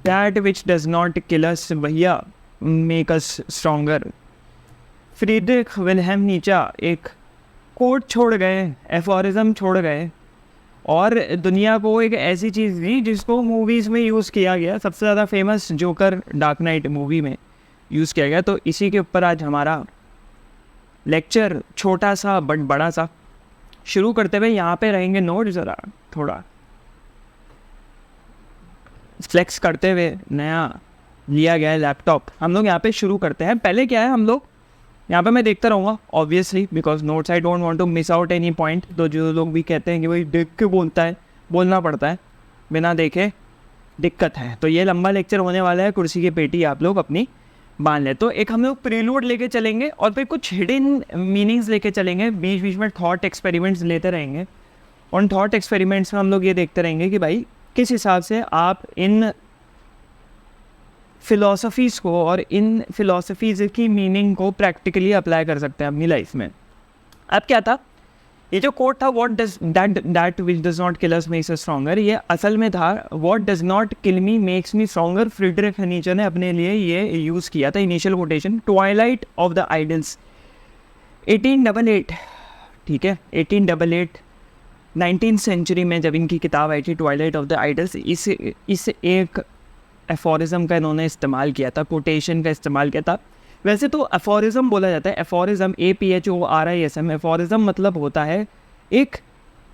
That which does not kill us भैया make us stronger. Friedrich Wilhelm Nietzsche एक coat छोड़ गए, aphorism छोड़ गए और दुनिया को एक ऐसी चीज़ दी जिसको मूवीज़ में यूज़ किया गया। सबसे ज़्यादा famous joker dark night movie में यूज़ किया गया। तो इसी के ऊपर आज हमारा लेक्चर छोटा सा बट बड़ा सा शुरू करते हुए यहाँ पे रहेंगे नोट ज़रा थोड़ा फ्लेक्स करते हुए नया लिया गया है लैपटॉप। हम लोग यहाँ पे शुरू करते हैं। पहले क्या है, हम लोग यहाँ पे मैं देखता रहूँगा obviously because notes I don't want to miss out any point. तो जो लोग भी कहते हैं कि भाई देख के बोलना पड़ता है, बिना देखे दिक्कत है। तो ये लंबा लेक्चर होने वाला है, कुर्सी की पेटी आप लोग अपनी बांध लें। तो एक हम लोग प्रीलूड लेके चलेंगे और फिर कुछ हिडन मीनिंग्स लेके चलेंगे। बीच बीच में थॉट एक्सपेरिमेंट्स लेते रहेंगे। उन थॉट एक्सपेरिमेंट्स में हम लोग ये देखते रहेंगे कि भाई किस हिसाब से आप इन फ़िलॉसफीज़ को और इन फ़िलॉसफीज़ की मीनिंग को प्रैक्टिकली अप्लाई कर सकते हैं अपनी लाइफ में। अब क्या था, ये जो कोट था what does that which does not kill us makes us stronger, ये असल में था what does not kill me makes me stronger. Friedrich Nietzsche ने अपने लिए ये यूज़ किया था initial quotation. Twilight of the idols 1888, ठीक है 1888 19th सेंचुरी में जब इनकी किताब आई थी ट्वाइलाइट ऑफ द आइडल्स, इस एक एफोरिज्म का इन्होंने इस्तेमाल किया था, कोटेशन का इस्तेमाल किया था। वैसे तो एफोरिज्म बोला जाता है, एफोरिज्म APHORISM। एफोरिज्म मतलब होता है एक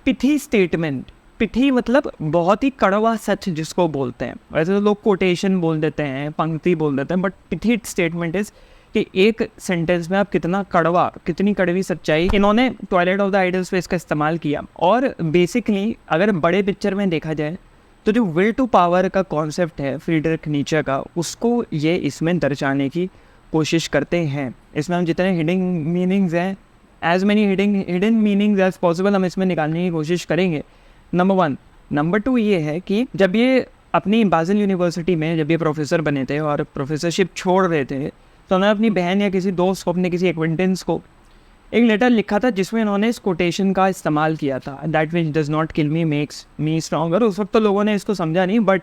पिथी स्टेटमेंट। पिथी मतलब बहुत ही कड़वा सच जिसको बोलते हैं। वैसे तो लोग कोटेशन बोल देते हैं, पंक्ति बोल देते हैं, बट पिथी स्टेटमेंट इज़ कि एक सेंटेंस में आप कितनी कड़वी सच्चाई। इन्होंने ट्वाइलाइट ऑफ द आइडल्स पे इसका इस्तेमाल किया। और बेसिकली अगर बड़े पिक्चर में देखा जाए तो जो विल टू पावर का कॉन्सेप्ट है फ्रीडरिख नीचे का, उसको ये इसमें दर्शाने की कोशिश करते हैं। इसमें हम जितने हिडन मीनिंग्स हैं, as many hidden meanings as possible हम इसमें निकालने की कोशिश करेंगे, नंबर 1। नंबर 2 ये है कि जब ये अपनी बाज़ल यूनिवर्सिटी में जब ये प्रोफेसर बने थे और प्रोफेसरशिप छोड़ रहे थे, तो उन्होंने अपनी बहन या किसी दोस्त को, अपने किसी एक्वेंटेंस को एक लेटर लिखा था जिसमें इन्होंने इस कोटेशन का इस्तेमाल किया था, that which does not kill me makes me stronger. उस वक्त तो लोगों ने इसको समझा नहीं, बट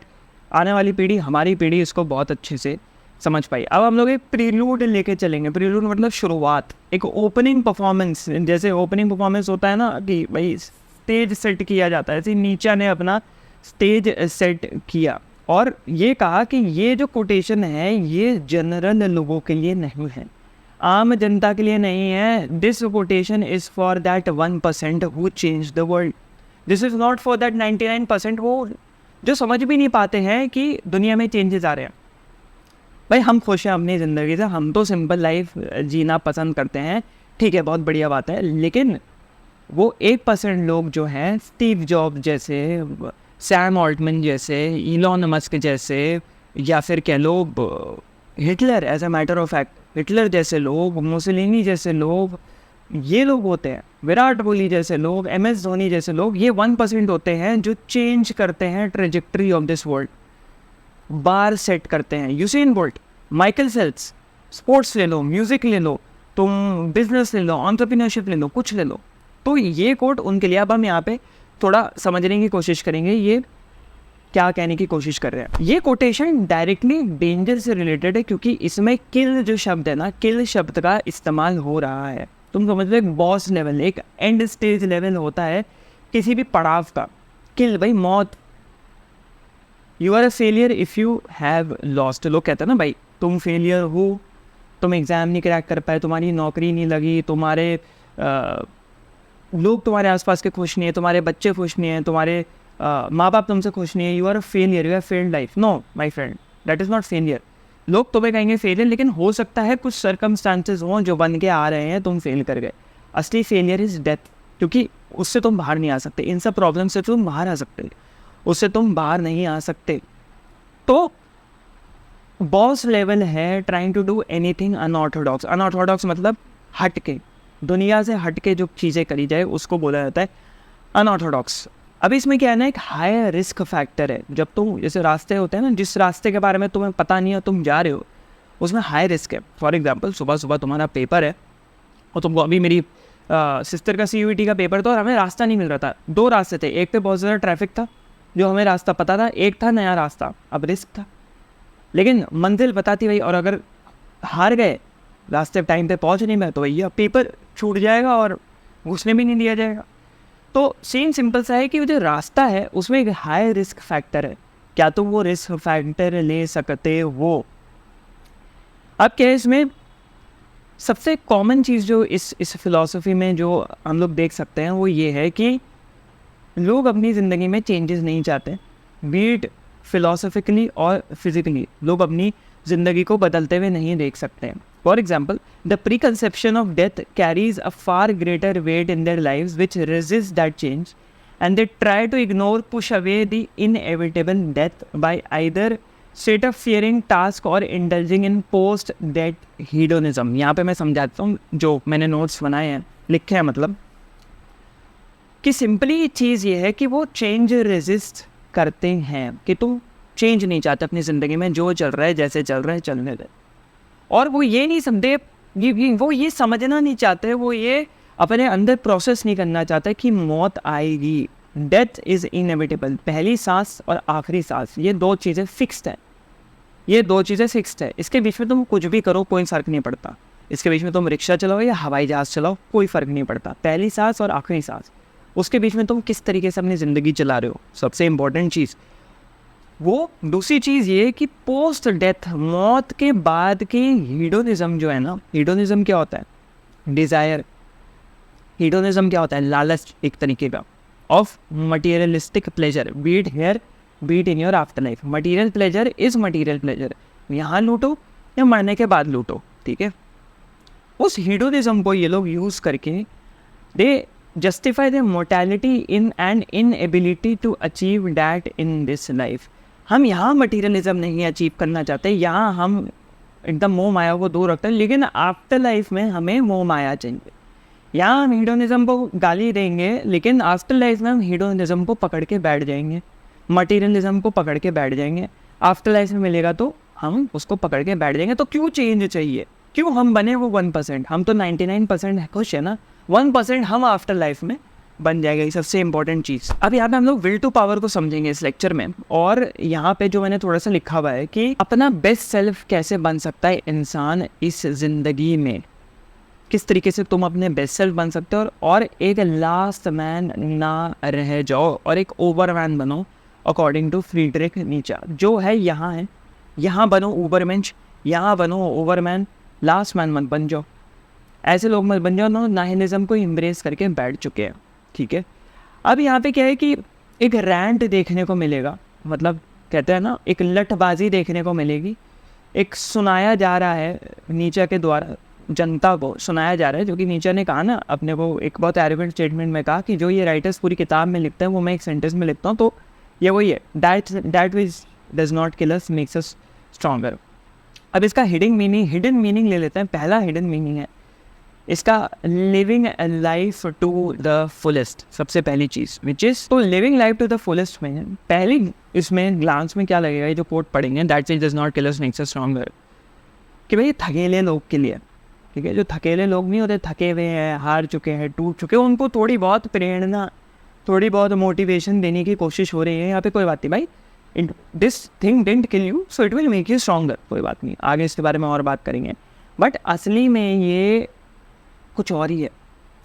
आने वाली पीढ़ी, हमारी पीढ़ी इसको बहुत अच्छे से समझ पाई। अब हम लोग एक प्रीलूड लेके चलेंगे। प्रीलूड मतलब शुरुआत, एक ओपनिंग परफॉर्मेंस। जैसे ओपनिंग परफॉर्मेंस होता है ना कि भाई स्टेज सेट किया जाता है, ऐसे नीचा ने अपना स्टेज सेट किया और ये कहा कि ये जो कोटेशन है ये जनरल लोगों के लिए नहीं है, आम जनता के लिए नहीं है। This quotation is for that 1% who change the world. This is not for that 99% वो जो समझ भी नहीं पाते हैं कि दुनिया में चेंजेस आ रहे हैं। भाई हम खुश हैं अपनी ज़िंदगी से, हम तो सिंपल लाइफ जीना पसंद करते हैं, ठीक है, बहुत बढ़िया बात है। लेकिन वो 1% लोग जो हैं, स्टीव जॉब जैसे, सैम ऑल्टमैन जैसे, इलॉन मस्क जैसे, या फिर कह लो Hitler, as a matter of fact Hitler जैसे लोग, मुसोलिनी जैसे लोग, ये लोग होते हैं, विराट कोहली जैसे लोग, MS धोनी जैसे लोग, ये 1% होते हैं जो चेंज करते हैं trajectory of this world, bar set करते हैं। Usain bolt, Michael Phelps, sports ले लो, म्यूज़िक ले लो, तुम बिजनेस ले लो, एंटरप्रेन्योरशिप ले लो, कुछ ले लो। तो ये कोट उनके लिए। अब हम यहाँ पे थोड़ा समझने की कोशिश करेंगे ये क्या कहने की कोशिश कर रहे हैं। ये कोटेशन डायरेक्टली डेंजर से रिलेटेड है क्योंकि इसमें किल जो शब्द है ना, किल शब्द का इस्तेमाल हो रहा है। तुम समझ लो एक बॉस लेवल, एक एंड स्टेज लेवल होता है किसी भी पड़ाव का। किल भाई मौत। You are a failure if you have lost. लोग कहते हैं ना भाई तुम फेलियर हो, तुम एग्ज़ाम नहीं क्रैक कर पाए, तुम्हारी नौकरी नहीं लगी, तुम्हारे लोग तुम्हारे आसपास के खुश नहीं है, तुम्हारे बच्चे खुश नहीं हैं, तुम्हारे माँ बाप तुमसे खुश नहीं है, you are a failure, you have failed life. No my friend, that is not failure. लोग तुम्हें कहेंगे फेलियर, लेकिन हो सकता है कुछ सर्कमस्टांसेस हों जो बन के आ रहे हैं, तुम फेल कर गए। असली फेलियर इज़ डेथ, क्योंकि उससे तुम बाहर नहीं आ सकते। इन सब प्रॉब्लम से तुम बाहर आ सकते, उससे तुम बाहर नहीं आ सकते। तो बॉस लेवल है trying to do anything unorthodox. Unorthodox मतलब हट के, दुनिया से हट के जो चीज़ें करी जाए उसको बोला जाता है अनऑर्थोडॉक्स। अब इसमें क्या है ना, एक हाई रिस्क फैक्टर है। जब तुम जैसे रास्ते होते हैं ना, जिस रास्ते के बारे में तुम्हें पता नहीं है, तुम जा रहे हो, उसमें हाई रिस्क है। फॉर एग्जांपल सुबह सुबह तुम्हारा पेपर है और तुमको, अभी मेरी सिस्टर का CUET का पेपर था और हमें रास्ता नहीं मिल रहा था। 2 रास्ते थे, एक पे बहुत ज़्यादा ट्रैफिक था जो हमें रास्ता पता था, एक था नया रास्ता। अब रिस्क था, लेकिन मंजिल बताती भाई, और अगर हार गए, रास्ते टाइम पे पहुंच नहीं मैं, तो भैया पेपर छूट जाएगा और घुसने भी नहीं दिया जाएगा। तो सेम सिंपल सा है कि वो जो रास्ता है उसमें एक हाई रिस्क फैक्टर है, क्या तुम वो रिस्क फैक्टर ले सकते हो। अब क्या है, इसमें सबसे कॉमन चीज़ जो इस फिलॉसफी में जो हम लोग देख सकते हैं वो ये है कि लोग अपनी ज़िंदगी में चेंजेस नहीं चाहते, बीट फिलोसफिकली और फिजिकली लोग अपनी ज़िंदगी को बदलते हुए नहीं देख सकते हैं। For example, the preconception of death carries a far greater weight in their lives which resist that change and they try to ignore push away the inevitable death by either state of fearing task और indulging in post death hedonism. यहाँ पे मैं समझाता हूँ, जो मैंने notes बनाए हैं, लिखे हैं, मतलब कि सिंपली चीज़ ये है कि वो चेंज रेजिस्ट करते हैं, कि तुम चेंज नहीं चाहते अपनी ज़िंदगी में, जो चल रहा है जैसे चल रहा है चलने दे। और वो ये नहीं समझे, वो ये समझना नहीं चाहते, वो ये अपने अंदर प्रोसेस नहीं करना चाहते कि मौत आएगी। डेथ इज़ इनएविटेबल, पहली सांस और आखिरी सांस, ये दो चीज़ें फिक्स्ड है, ये दो चीज़ें फिक्स्ड है। इसके बीच में तुम कुछ भी करो कोई फ़र्क नहीं पड़ता, इसके बीच में तुम रिक्शा चलाओ या हवाई जहाज़ चलाओ कोई फ़र्क नहीं पड़ता, पहली सांस और आखिरी सांस, उसके बीच में तुम किस तरीके से अपनी ज़िंदगी चला रहे हो, सबसे इम्पोर्टेंट चीज़ वो। दूसरी चीज़ ये कि पोस्ट डेथ, मौत के बाद के हीडोनिज़म जो है ना, हीडोनिज़म क्या होता है, डिज़ायर। हीडोनिज़म क्या होता है, लालच एक तरीके का, of materialistic pleasure, beat here beat in your afterlife. Material pleasure is material pleasure, यहाँ लूटो या मरने के बाद लूटो, ठीक है। उस हीडोनिज़म को ये लोग यूज़ करके दे justify their mortality in an inability to achieve that in this life। हम यहाँ मटीरियलिज्म नहीं अचीव करना चाहते, यहाँ हम एकदम मोह माया को दूर रखते हैं, लेकिन आफ्टर लाइफ में हमें मोह माया चाहिए। यहाँ हम हीडोनिज्म को गाली देंगे, लेकिन आफ्टर लाइफ में हम हीडोनिज्म को पकड़ के बैठ जाएंगे, मटीरियलिज्म को पकड़ के बैठ जाएंगे। आफ्टर लाइफ में मिलेगा तो हम उसको पकड़ के बैठ जाएंगे। तो क्यों चेंज चाहिए, क्यों हम बने वो 1%, हम तो 99% खुश है ना, 1% हम आफ्टर लाइफ में बन जाएगा, ये सबसे इंपॉर्टेंट चीज़। अब यहाँ पे हम लोग विल टू पावर को समझेंगे इस लेक्चर में, और यहाँ पे जो मैंने थोड़ा सा लिखा हुआ है कि अपना बेस्ट सेल्फ कैसे बन सकता है इंसान इस ज़िंदगी में, किस तरीके से तुम अपने बेस्ट सेल्फ बन सकते हो और एक लास्ट मैन ना रह जाओ और एक ओवरमैन बनो, अकॉर्डिंग टू फ्रीडरिक नीचे। जो है यहाँ बनो ऊबरमेंश, यहाँ बनो ओवरमैन, लास्ट मैन मत बन जाओ। ऐसे लोग मत बन जाओ ना नाहिलिज्म को इम्ब्रेस करके बैठ चुके हैं, ठीक है। अब यहाँ पे क्या है कि एक रैंट देखने को मिलेगा, मतलब कहते हैं ना एक लठबाजी देखने को मिलेगी, एक सुनाया जा रहा है नीचे के द्वारा, जनता को सुनाया जा रहा है, जो कि नीचे ने कहा ना अपने को एक बहुत एरोगेंट स्टेटमेंट में कहा कि जो ये राइटर्स पूरी किताब में लिखते हैं वो मैं एक सेंटेंस में लिखता हूँ, तो ये वही है, that which does not kill us makes us stronger. अब इसका हिडन मीनिंग ले लेते हैं। पहला हिडन मीनिंग है इसका living life to the fullest. सबसे पहली चीज़ विच इज़, तो living life to the fullest में पहली इसमें ग्लांस में क्या लगेगा, ये जो कोट पढ़ेंगे, that which does not kill us makes us stronger, कि भाई थकेले लोग के लिए, ठीक है, जो थकेले लोग नहीं होते, थके हुए हैं, हार चुके हैं, टूट चुके हैं, उनको थोड़ी बहुत प्रेरणा, थोड़ी बहुत मोटिवेशन देने की कोशिश हो रही है यहाँ पे। कोई बात नहीं भाई, this thing didn't kill you so it will make you stronger, कोई बात नहीं, आगे इसके बारे में और बात करेंगे। बट असली में ये कुछ और ही है,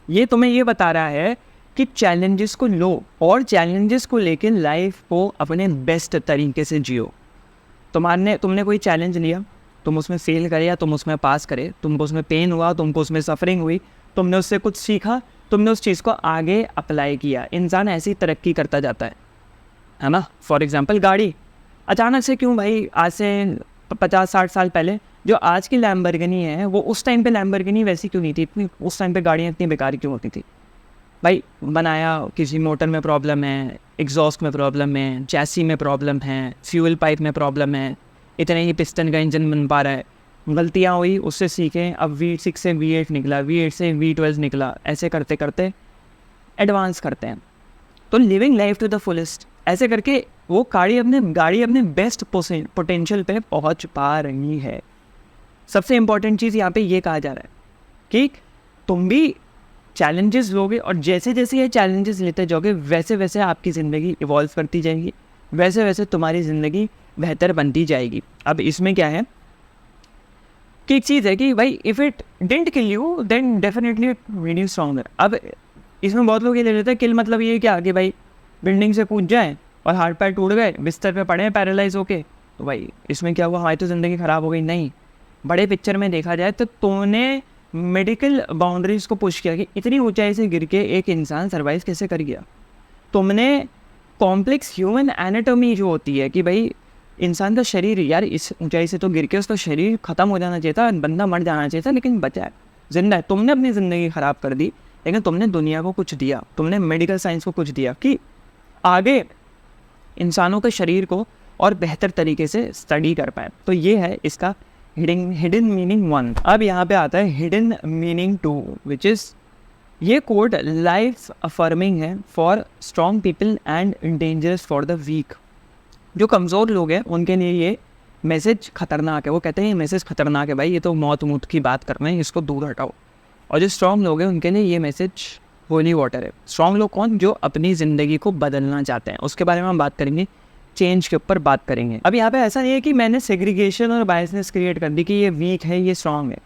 ये तुम्हें ये बता रहा है कि चैलेंजेस को लो और चैलेंजेस को लेकर लाइफ को अपने बेस्ट तरीके से जियो। तुमने कोई चैलेंज लिया, तुम उसमें फेल करे या तुम उसमें पास करे, तुमको उसमें पेन हुआ, तुमको उसमें सफरिंग हुई, तुमने उससे कुछ सीखा, तुमने उस चीज़ को आगे अप्लाई किया, इंसान ऐसी तरक्की करता जाता है ना। फॉर एग्जांपल गाड़ी, अचानक से क्यों भाई, आज से 50-60 साल पहले जो आज की लैम्बोर्गिनी है वो उस टाइम पे लैम्बोर्गिनी वैसी क्यों नहीं थी, इतनी उस टाइम पे गाड़ियाँ इतनी बेकार क्यों होती थी भाई? बनाया किसी मोटर में प्रॉब्लम है, एग्जॉस्ट में प्रॉब्लम है, चैसी में प्रॉब्लम है, फ्यूल पाइप में प्रॉब्लम है, इतने ही पिस्टन का इंजन बन पा रहा है, गलतियाँ हुई, उससे सीखें, अब V6 से V8 निकला, V8 से V12 निकला, ऐसे करते करते एडवांस करते हैं। तो living life to the fullest, ऐसे करके वो गाड़ी अपने बेस्ट पोटेंशियल पे पहुंच पा रही है। सबसे इम्पॉर्टेंट चीज़ यहाँ पे ये कहा जा रहा है कि तुम भी चैलेंजेस लोगे और जैसे जैसे ये चैलेंजेस लेते जाओगे वैसे वैसे आपकी ज़िंदगी इवॉल्व करती जाएगी, वैसे वैसे तुम्हारी ज़िंदगी बेहतर बनती जाएगी। अब इसमें क्या है कि एक चीज़ है कि भाई if it didn't kill you then definitely it made you stronger. अब इसमें बहुत लोग ये ले लेते हैं किल मतलब ये क्या कि भाई बिल्डिंग से कूद जाए और हाथ पैर टूट गए, बिस्तर पे पड़े हैं पैरालाइज होके, तो भाई इसमें क्या हुआ, हमारी तो ज़िंदगी ख़राब हो गई। नहीं, बड़े पिक्चर में देखा जाए तो तुमने मेडिकल बाउंड्रीज़ को पुश किया कि इतनी ऊंचाई से गिर के एक इंसान सर्वाइव कैसे कर गया। तुमने कॉम्प्लेक्स ह्यूमन एनाटॉमी जो होती है कि भाई इंसान का शरीर यार इस ऊंचाई से तो गिर के उसका शरीर ख़त्म हो जाना चाहिए था, बंदा मर जाना चाहिए था, लेकिन बचा है, जिंदा है। तुमने अपनी ज़िंदगी ख़राब कर दी, लेकिन तुमने दुनिया को कुछ दिया, तुमने मेडिकल साइंस को कुछ दिया कि आगे इंसानों के शरीर को और बेहतर तरीके से स्टडी कर पाए। तो ये है इसका हिडन मीनिंग 1। अब यहाँ पे आता है हिडन मीनिंग 2 विच इज़ ये कोड लाइफ अफर्मिंग है for strong people and dangerous for the weak. जो कमज़ोर लोग हैं उनके लिए ये मैसेज खतरनाक है। वो कहते हैं ये मैसेज खतरनाक है भाई, ये तो मौत मूत की बात कर रहे हैं, इसको दूर हटाओ। और जो स्ट्रॉन्ग लोग हैं उनके लिए ये मैसेज होली वाटर है। स्ट्रॉन्ग लोग कौन? जो अपनी ज़िंदगी को बदलना चाहते हैं। उसके बारे में हम बात करेंगे, चेंज के ऊपर बात करेंगे। अब यहाँ पे ऐसा नहीं है कि मैंने सेग्रीगेशन और बायसनेस क्रिएट कर दी कि ये वीक है ये स्ट्रॉन्ग है।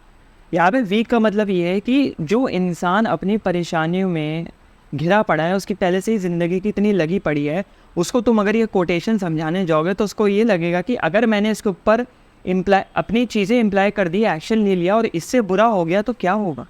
यहाँ पे वीक का मतलब ये है कि जो इंसान अपनी परेशानियों में घिरा पड़ा है, उसकी पहले से ही ज़िंदगी की इतनी लगी पड़ी है, उसको तुम अगर ये कोटेशन समझाने जाओगे तो उसको ये लगेगा कि अगर मैंने इसके ऊपर अपनी चीज़ें इम्प्लाई कर दी, एक्शन ले लिया और इससे बुरा हो गया तो क्या होगा।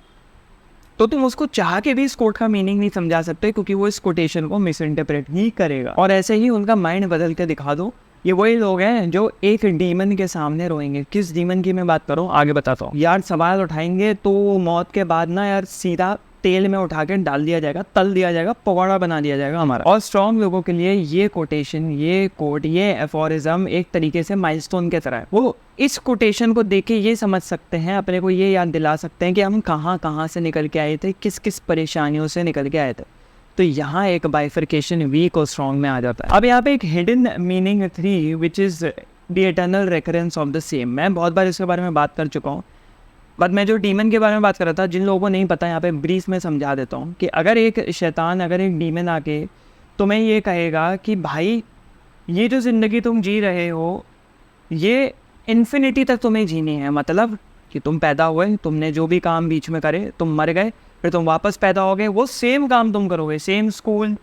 तो तुम उसको चाह के भी इस कोट का मीनिंग नहीं समझा सकते, क्योंकि वो इस कोटेशन को मिस इंटरप्रेट ही करेगा। और ऐसे ही उनका माइंड बदल के दिखा दो। ये वही लोग हैं जो एक डीमन के सामने रोएंगे। किस डीमन की मैं बात कर रहा हूँ आगे बताता हूँ। यार सवाल उठाएंगे तो मौत के बाद ना यार सीधा तेल में उठा के डाल दिया जाएगा, तल दिया जाएगा, पकौड़ा बना दिया जाएगा हमारा। और स्ट्रॉन्ग लोगों के लिए ये कोटेशन, ये कोट, ये एफोरिज्म एक तरीके से माइलस्टोन के तरह है। वो इस कोटेशन को देख के ये समझ सकते हैं, अपने को ये याद दिला सकते हैं कि हम कहाँ कहाँ से निकल के आए थे, किस किस परेशानियों से निकल के आए थे। तो यहाँ एक बाइफर्केशन वीक और स्ट्रॉन्ग में आ जाता है। अब यहाँ पे एक hidden meaning 3 which is the eternal recurrence of the same. मैं बहुत बार इसके बारे में बात कर चुका हूँ, बट मैं जो डीमन के बारे में बात कर रहा था, जिन लोगों को नहीं पता यहाँ पे ब्रीफ में समझा देता हूँ कि अगर एक शैतान, अगर एक डीमन आके तुम्हें ये कहेगा कि भाई ये जो ज़िंदगी तुम जी रहे हो ये इन्फिनिटी तक तुम्हें जीनी है, मतलब कि तुम पैदा हुए, तुमने जो भी काम बीच में करे, तुम मर गए, फिर तुम वापस पैदा हो गए, वो सेम काम तुम करोगे, सेम स्कूल,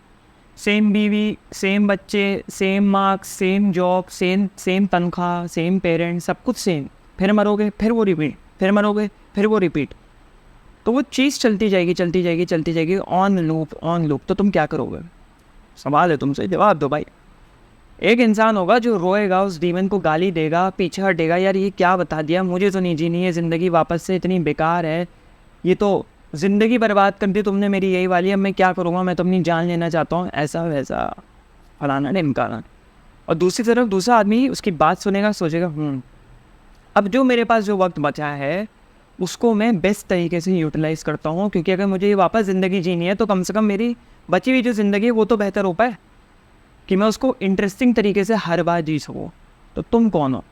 सेम बीवी, सेम बच्चे, same marks, same job, same तनख्वाह, सेम पेरेंट्स, सब कुछ सेम। फिर मरोगे, फिर वो रिपीट, फिर मरोगे, फिर वो रिपीट। तो वो चीज़ चलती जाएगी, चलती जाएगी, चलती जाएगी, ऑन लूप। तो तुम क्या करोगे? सवाल है तुमसे, जवाब दो भाई। एक इंसान होगा जो रोएगा, उस डीमन को गाली देगा, पीछे हटेगा, यार ये क्या बता दिया, मुझे तो नहीं जीनी है ज़िंदगी, वापस से इतनी बेकार है, ये तो ज़िंदगी बर्बाद कर दी तुमने मेरी, यही वाली, अब मैं क्या करूँगा, मैं तो अपनी जान लेना चाहता हूँ, ऐसा वैसा फलाना ढिमकाना। और दूसरी तरफ दूसरा आदमी उसकी बात सुनेगा, सोचेगा अब जो मेरे पास जो वक्त बचा है उसको मैं बेस्ट तरीके से यूटिलाइज़ करता हूँ, क्योंकि अगर मुझे वापस ज़िंदगी जीनी है तो कम से कम मेरी बची हुई जो ज़िंदगी है वो तो बेहतर हो पाए, कि मैं उसको इंटरेस्टिंग तरीके से हर बार जी सकूँ। तो तुम कौन हो?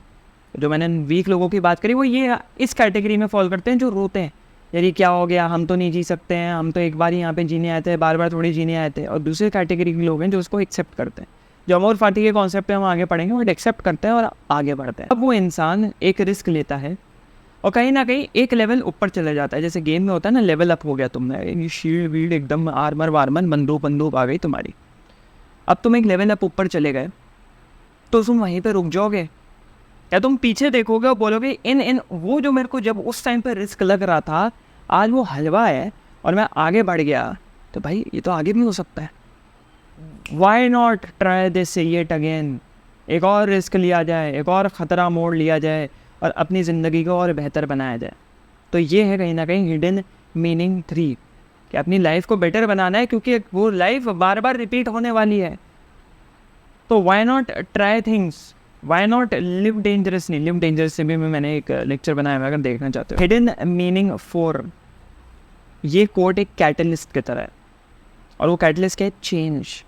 जो मैंने वीक लोगों की बात करी वो ये इस कैटेगरी में फॉल करते हैं, जो रोते हैं, यार ये क्या हो गया, हम तो नहीं जी सकते हैं, हम तो एक बार ही यहाँ पे जीने आए थे, बार बार थोड़ी जीने आए थे। और दूसरी कैटेगरी के लोग हैं जो उसको एक्सेप्ट करते हैं, जो अमोर फाटी के कॉन्सेप्ट पे हम आगे पढ़ेंगे, वो एक्सेप्ट करते हैं और आगे बढ़ते हैं। अब वो इंसान एक रिस्क लेता है और कहीं ना कहीं एक लेवल ऊपर चले जाता है। जैसे गेम में होता है ना, लेवल अप हो गया तुमने, शील्ड वील्ड एकदम आर्मर वार्मर, बंदूक आ गई तुम्हारी, अब तुम एक लेवल अप ऊपर चले गए, तो तुम वहीं पर रुक जाओगे या तुम पीछे देखोगे और बोलोगे इन वो जो मेरे को जब उस टाइम पर रिस्क लग रहा था, आज वो हलवा है और मैं आगे बढ़ गया, तो भाई ये तो आगे भी हो सकता है। Why not try this yet again, एक और रिस्क लिया जाए, एक और ख़तरा मोड़ लिया जाए और अपनी ज़िंदगी को और बेहतर बनाया जाए। तो ये है कहीं ना कहीं हिडन मीनिंग 3, कि अपनी लाइफ को बेटर बनाना है, क्योंकि वो लाइफ बार बार रिपीट होने वाली है। तो why not try things, why not live dangerously. Live dangerous से भी मैंने एक लेक्चर बनाया है, अगर देखना चाहते हो। हिडन मीनिंग 4, ये कोट एक कैटलिस्ट की तरह है, और वो कैटलिस्ट क्या है?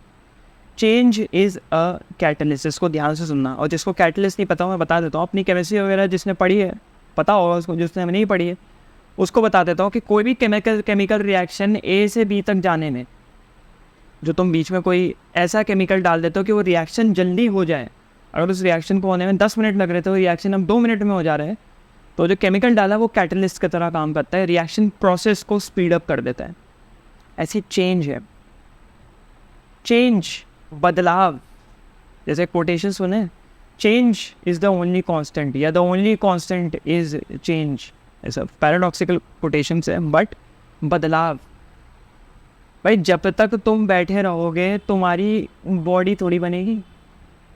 Change is a catalyst. इसको ध्यान से सुनना, और जिसको कैटलिस्ट नहीं पता मैं बता देता हूँ, अपनी केमिस्ट्री वगैरह जिसने पढ़ी है पता होगा उसको, जिसने नहीं पढ़ी है उसको बता देता हूँ कि कोई भी केमिकल रिएक्शन ए से बी तक जाने में, जो तुम बीच में कोई ऐसा केमिकल डाल देते हो कि वो रिएक्शन जल्दी हो जाए, अगर उस रिएक्शन को होने में 10 मिनट लग रहे थे, वो रिएक्शन अब 2 मिनट में हो जा रहे हैं, तो जो केमिकल डाला वो कैटलिस्ट की तरह काम करता है, रिएक्शन प्रोसेस को स्पीड अप कर देता है। ऐसी चेंज है, चेंज, बदलाव। जैसे कोटेशन सुने, change is the only constant या the only constant is change, ऐसा पैराडॉक्सिकल कोटेशंस है, बट बदलाव। भाई जब तक तुम बैठे रहोगे तुम्हारी बॉडी थोड़ी बनेगी।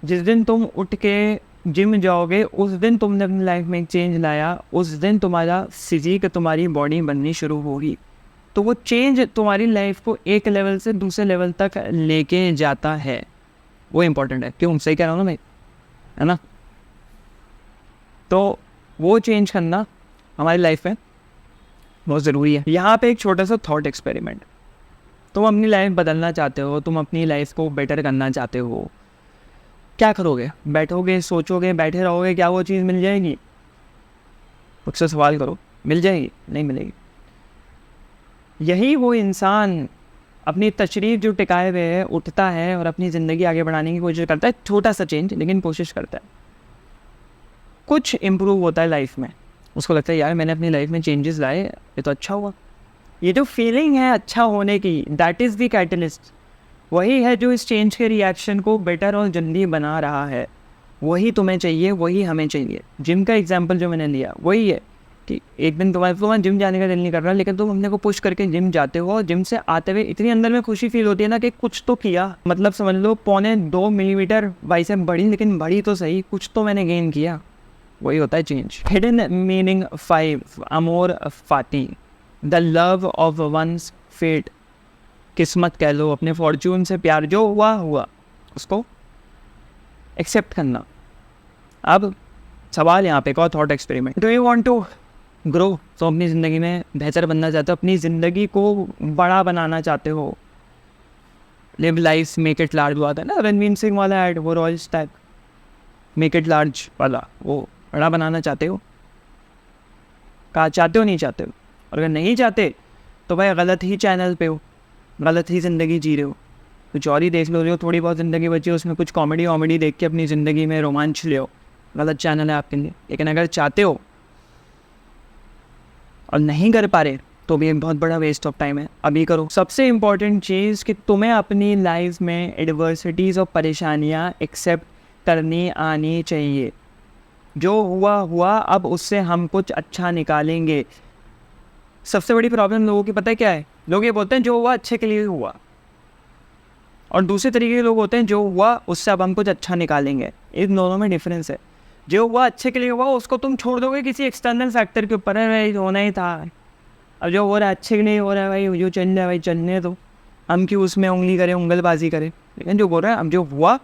जिस दिन तुम उठ के जिम जाओगे उस दिन तुमने अपनी लाइफ में एक चेंज लाया, उस दिन तुम्हारा फिजिक, तुम्हारी बॉडी बननी शुरू होगी। तो वो चेंज तुम्हारी लाइफ को एक लेवल से दूसरे लेवल तक लेके जाता है, वो इम्पोर्टेंट है। क्यों, सही कह रहा हूँ ना भाई, है ना? तो वो चेंज करना हमारी लाइफ में बहुत ज़रूरी है। यहाँ पे एक छोटा सा थॉट एक्सपेरिमेंट, तुम अपनी लाइफ बदलना चाहते हो, तुम अपनी लाइफ को बेटर करना चाहते हो, क्या करोगे? बैठोगे, सोचोगे, बैठे रहोगे, क्या वो चीज़ मिल जाएगी? मुझसे सवाल करो, मिल जाएगी? नहीं मिलेगी। यही वो इंसान अपनी तशरीफ जो टिकाए हुए है उठता है और अपनी ज़िंदगी आगे बढ़ाने की कोशिश करता है, छोटा सा चेंज लेकिन कोशिश करता है, कुछ इम्प्रूव होता है लाइफ में, उसको लगता है यार मैंने अपनी लाइफ में चेंजेस लाए, ये तो अच्छा हुआ। ये जो फीलिंग है अच्छा होने की, दैट इज़ द कैटलिस्ट। वही है जो इस चेंज के रिएक्शन को बेटर और जल्दी बना रहा है। वही तुम्हें चाहिए, वही हमें चाहिए। जिम का एग्जांपल जो मैंने लिया वही है कि एक दिन तुम्हारा जिम जाने का दिल नहीं कर रहा, लेकिन तुम अपने को पुश करके जिम जाते हो और जिम से आते हुए इतनी अंदर में खुशी फील होती है ना कि कुछ तो किया। मतलब समझ लो 0.2 मिलीमीटर बाइसेप बढ़ी, लेकिन बढ़ी तो सही, कुछ तो मैंने गेन किया। वही होता है change. Hidden meaning 5, amor fati, the love of one's fate. किस्मत कह लो, अपने फॉर्चून से प्यार, जो हुआ हुआ, उसको एक्सेप्ट करना। अब सवाल यहाँ पे एक और thought experiment, do you want to grow? तो अपनी ज़िंदगी में बेहतर बनना चाहते हो, अपनी ज़िंदगी को बड़ा बनाना चाहते हो, live life make it large हुआ था ना रणवीर सिंह वाला ऐड, वो royal stack make it large वाला, वो बड़ा बनाना चाहते हो? कहा चाहते हो, नहीं चाहते हो? और अगर नहीं चाहते तो भाई गलत ही चैनल पे हो, गलत ही ज़िंदगी जी रहे हो। कुछ और ही देख लो, जो थोड़ी बहुत ज़िंदगी बची है उसमें कुछ कॉमेडी वॉमेडी देख के अपनी ज़िंदगी में रोमांच ले, गलत चैनल है आपके लिए। लेकिन अगर चाहते हो और नहीं कर पा रहे तो भी एक बहुत बड़ा वेस्ट ऑफ टाइम है, अभी करो। सबसे इम्पॉर्टेंट चीज़ कि तुम्हें अपनी लाइफ में एडवर्सिटीज़ और परेशानियाँ एक्सेप्ट करनी आनी चाहिए। जो हुआ हुआ, अब उससे हम कुछ अच्छा निकालेंगे। सबसे बड़ी प्रॉब्लम लोगों की पता है क्या है? लोग ये बोलते हैं जो हुआ अच्छे के लिए हुआ, और दूसरे तरीके के लोग होते हैं जो हुआ उससे अब हम कुछ अच्छा निकालेंगे। इन दोनों में डिफरेंस है। जो हुआ अच्छे के लिए हुआ उसको तुम छोड़ दोगे किसी एक्सटर्नल फैक्टर के ऊपर, है भाई होना ही था। अब जो हो रहा है अच्छे के लिए हो रहा है भाई, जो चल रहा है भाई चलने दो, हम क्यों उसमें उंगली करें, उंगलबाजी करें। लेकिन जो बोल रहा है अब जो हुआ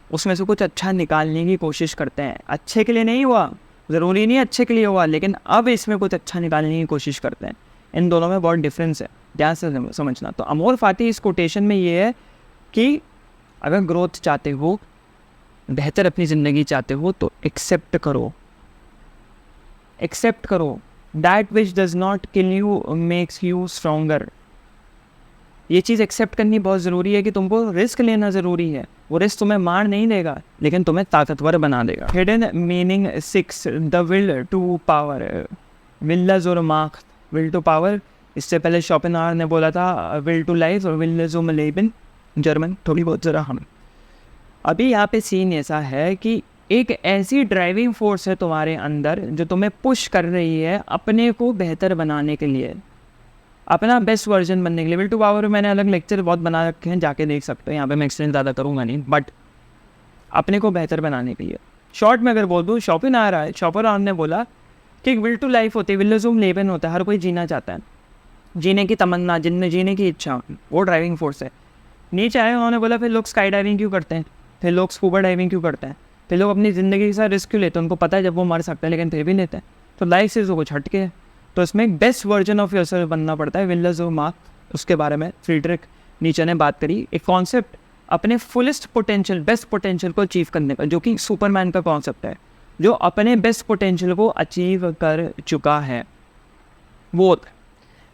उसमें से कुछ अच्छा निकालने की कोशिश करते हैं। अच्छे के लिए नहीं हुआ, ज़रूरी नहीं अच्छे के लिए हुआ, लेकिन अब इसमें कुछ अच्छा निकालने की कोशिश करते हैं। इन दोनों में बहुत डिफरेंस है, ध्यान से समझना। तो अमोर फाती इस कोटेशन में ये है कि अगर ग्रोथ चाहते हो, बेहतर अपनी ज़िंदगी चाहते हो, तो एक्सेप्ट करो, एक्सेप्ट करो। That which does not kill you makes you stronger. ये चीज़ एक्सेप्ट करनी बहुत ज़रूरी है कि तुमको रिस्क लेना ज़रूरी है। वो रिस्क तुम्हें मार नहीं देगा, लेकिन तुम्हें ताकतवर बना देगा। Hidden meaning 6, the will to power, विल्ला और मार्क। विल टू पावर, इससे पहले शोपेनहावर ने बोला था विल टू लाइफ और विल ज़ुम लेबन, जर्मन थोड़ी बहुत ज़रा हम। अभी यहाँ पे सीन ऐसा है कि एक ऐसी ड्राइविंग फोर्स है तुम्हारे अंदर जो तुम्हें पुश कर रही है अपने को बेहतर बनाने के लिए, अपना बेस्ट वर्जन बनने के लिए। विल टू पावर मैंने अलग लेक्चर बहुत बना रखे हैं, जाके देख सकते हैं, यहाँ पे मैं एक्सप्लेन ज़्यादा करूँगा नहीं, बट अपने को बेहतर बनाने के लिए। शॉर्ट में अगर बोल दूँ, शोपेनहावर ने बोला कि विल टू लाइफ होती है, विल ज़ुम लेबन होता है, हर कोई जीना चाहता है, जीने की तमन्ना, जिनमें जीने की इच्छा, वो ड्राइविंग फोर्स है। नीचे आए उन्होंने बोला फिर लोग स्काई डाइविंग क्यों करते हैं, फिर लोग स्कूबा डाइविंग क्यों करते हैं, फिर लोग अपनी ज़िंदगी के साथ रिस्क क्यों लेते हैं? उनको पता है जब वो मर सकते हैं लेकिन फिर भी लेते हैं। तो लाइफ से वो कुछ हट के है, तो इसमें एक बेस्ट वर्जन ऑफ योरसेल्फ बनना पड़ता है। विल ज़ुम मार्क, उसके बारे में फ्रीडरिक नीचे ने बात करी। एक कॉन्सेप्ट अपने फुलेस्ट पोटेंशियल, बेस्ट पोटेंशियल को अचीव करने का, जो कि सुपरमैन का कॉन्सेप्ट है, जो अपने बेस्ट पोटेंशियल को अचीव कर चुका है वो।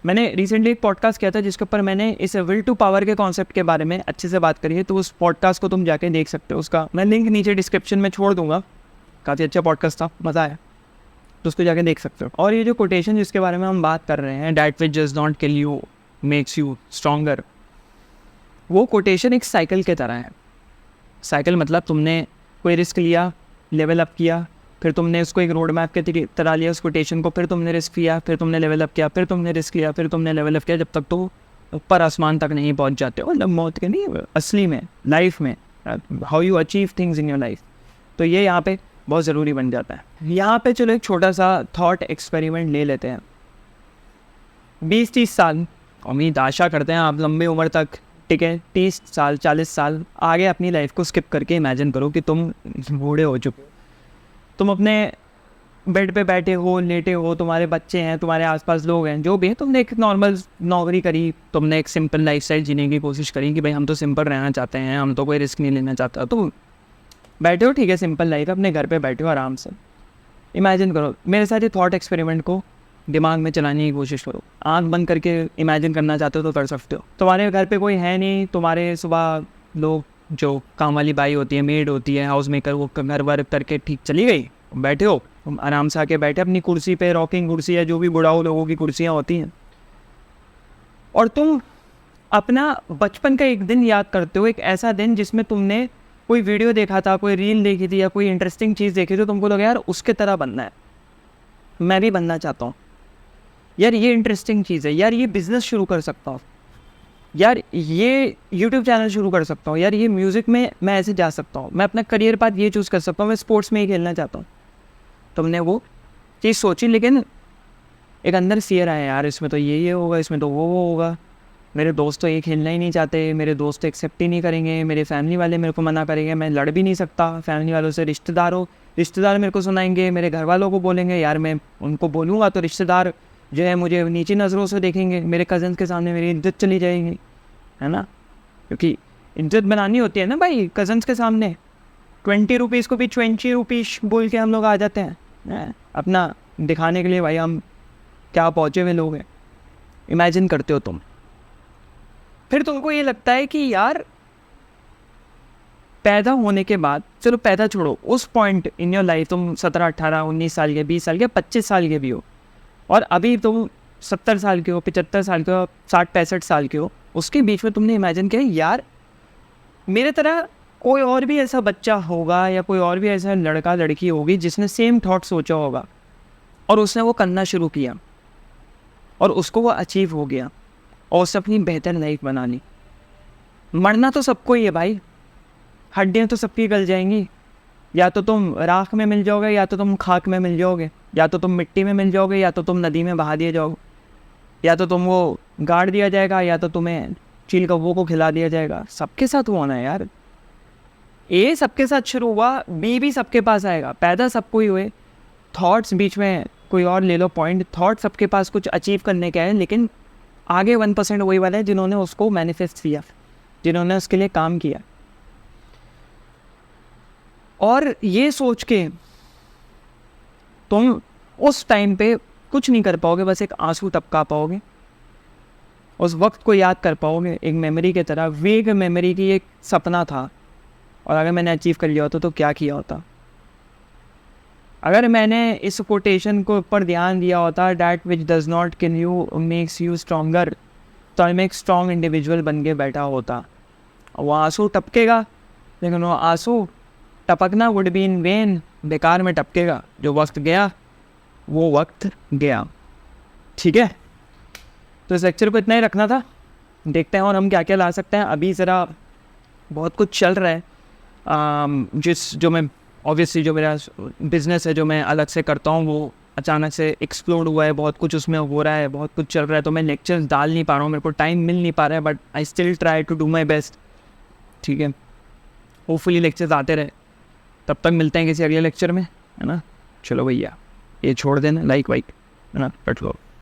मैंने रिसेंटली एक पॉडकास्ट किया था जिसके ऊपर मैंने इस विल टू पावर के कॉन्सेप्ट के बारे में अच्छे से बात करी है, तो उस पॉडकास्ट को तुम जाके देख सकते हो। उसका मैं लिंक नीचे डिस्क्रिप्शन में छोड़ दूंगा, काफ़ी अच्छा पॉडकास्ट था, मज़ा आया, तो उसको जाके देख सकते हो। और ये जो कोटेशन जिसके बारे में हम बात कर रहे हैं, that which does not kill you makes you stronger, वो कोटेशन एक साइकिल के तरह है। साइकिल मतलब तुमने कोई रिस्क लिया, लेवल अप किया, फिर तुमने उसको एक रोड मैप के तरह लिया उस कोटेशन को, फिर तुमने रिस्क किया, फिर तुमने लेवल अप किया, फिर तुमने रिस्क किया, फिर तुमने लेवल अप किया, जब तक तो ऊपर आसमान तक नहीं पहुंच जाते हो, मतलब मौत के नहीं, असली में लाइफ में how you achieve things in your life. तो ये यहाँ पे बहुत ज़रूरी बन जाता है। यहाँ पे चलो एक छोटा सा थॉट एक्सपेरिमेंट ले लेते हैं। 20-30 साल, उम्मीद आशा करते हैं आप लंबी उम्र तक, ठीक है, 30 साल 40 साल आगे अपनी लाइफ को स्किप करके इमेजिन करो कि तुम बूढ़े हो चुके हो, तुम अपने बेड पे बैठे हो, लेटे हो, तुम्हारे बच्चे हैं, तुम्हारे आसपास लोग हैं, जो भी है, तुमने एक नॉर्मल नौकरी करी, तुमने एक सिंपल लाइफस्टाइल जीने की कोशिश करी कि भाई हम तो सिंपल रहना चाहते हैं, हम तो कोई रिस्क नहीं लेना चाहता, तो बैठे हो, ठीक है, सिंपल लाइफ, अपने घर पे बैठे हो आराम से। इमेजिन करो, मेरे साथ ये थॉट एक्सपेरिमेंट को दिमाग में चलाने की कोशिश करो। आंख बंद करके इमेजिन करना चाहते हो तो कर सकते हो। तुम्हारे घर पे कोई है नहीं, तुम्हारे सुबह लोग जो काम वाली बाई होती है, मेड होती है, हाउस मेकर, वो घर वर्क करके ठीक चली गई, बैठे हो, तुम आराम से आके बैठे अपनी कुर्सी पे, रॉकिंग कुर्सी है, जो भी बुढ़ाऊ लोगों की कुर्सियाँ होती हैं, और तुम अपना बचपन का एक दिन याद करते हो, एक ऐसा दिन जिसमें तुमने कोई वीडियो देखा था, कोई रील देखी थी या कोई इंटरेस्टिंग चीज़ देखी थी, तुमको लगा यार उसके तरह बनना है, मैं भी बनना चाहता हूँ, यार ये इंटरेस्टिंग चीज़ है, यार ये बिज़नेस शुरू कर सकता हूँ, यार ये यूट्यूब चैनल शुरू कर सकता हूँ, यार ये म्यूज़िक में मैं ऐसे जा सकता हूँ, मैं अपना करियर पाथ ये चूज़ कर सकता हूँ, मैं स्पोर्ट्स में ही खेलना चाहता हूँ। तुमने वो चीज़ सोची, लेकिन एक अंदर फियर आया, यार इसमें तो ये होगा, इसमें तो वो होगा, मेरे दोस्त तो ये खेलना ही नहीं चाहते, मेरे दोस्त तो एक्सेप्ट ही नहीं करेंगे, मेरे फैमिली वाले मेरे को मना करेंगे, मैं लड़ भी नहीं सकता फैमिली वालों से, रिश्तेदार मेरे को सुनाएंगे, मेरे घर वालों को बोलेंगे, यार मैं उनको बोलूँगा तो रिश्तेदार जो है मुझे नीची नज़रों से देखेंगे, मेरे कज़न्स के सामने मेरी इज्जत चली जाएगी, है ना, क्योंकि इज्जत बनानी होती है ना भाई कज़न्स के सामने। 20 रुपीज़ को भी 20 रुपीज़ बोल के हम लोग आ जाते हैं, अपना दिखाने के लिए भाई हम क्या पहुँचे हुए लोग हैं। इमेजिन करते हो तुम, फिर तुमको ये लगता है कि यार पैदा होने के बाद, चलो पैदा छोड़ो, उस पॉइंट इन योर लाइफ तुम 17, 18, 19 साल के, 20 साल के, 25 साल के भी हो, और अभी तुम 70 साल के हो, 75 साल के हो, 60-65 साल के हो, उसके बीच में तुमने इमेजिन किया यार मेरे तरह कोई और भी ऐसा बच्चा होगा या कोई और भी ऐसा लड़का लड़की होगी जिसने सेम थॉट सोचा होगा और उसने वो करना शुरू किया और उसको वो अचीव हो गया और उसने अपनी बेहतर लाइफ बना ली। मरना तो सबको ही है भाई, हड्डियाँ तो सबकी गल जाएंगी, या तो तुम राख में मिल जाओगे, या तो तुम खाक में मिल जाओगे, या तो तुम मिट्टी में मिल जाओगे, या तो तुम नदी में बहा दिए जाओगे, या तो तुम वो गाड़ दिया जाएगा, या तो तुम्हें चील कौवों को खिला दिया जाएगा। सबके साथ होना है यार, ए सबके साथ शुरू हुआ, बी भी सबके पास आएगा, पैदा सबको ही हुए। थॉट्स बीच में कोई और ले लो पॉइंट, थॉट सबके पास कुछ अचीव करने का है, लेकिन आगे 1% वही वाले हैं जिन्होंने उसको मैनिफेस्ट किया, जिन्होंने उसके लिए काम किया। और ये सोच के तुम उस टाइम पे कुछ नहीं कर पाओगे, बस एक आंसू टपका पाओगे, उस वक्त को याद कर पाओगे एक मेमोरी की तरह, वेग मेमोरी की, एक सपना था और अगर मैंने अचीव कर लिया होता तो क्या किया होता। अगर मैंने इस कोटेशन को ऊपर ध्यान दिया होता, that which does not kill you makes you stronger, तो मैं एक स्ट्रॉन्ग इंडिविजुअल बन के बैठा होता। वो आंसू टपकेगा, लेकिन वो आंसू टपकना वुड बी इन वेन, बेकार में टपकेगा, जो वक्त गया वो वक्त गया। ठीक है, तो इस लेक्चर को इतना ही रखना था, देखते हैं और हम क्या क्या ला सकते हैं। अभी ज़रा बहुत कुछ चल रहा है, जो मैं ऑब्वियसली जो मेरा बिज़नेस है जो मैं अलग से करता हूँ वो अचानक से एक्सप्लोड हुआ है, बहुत कुछ उसमें हो रहा है, बहुत कुछ चल रहा है, तो मैं लेक्चर्स डाल नहीं पा रहा हूँ, मेरे को टाइम मिल नहीं पा रहा है, but I still try to do my best. ठीक है, होपफुली लेक्चर्स आते रहे, तब तक मिलते हैं किसी अगले लेक्चर में, है ना। चलो भैया, ये छोड़ देना, लाइक वाइक, है ना, कट लो।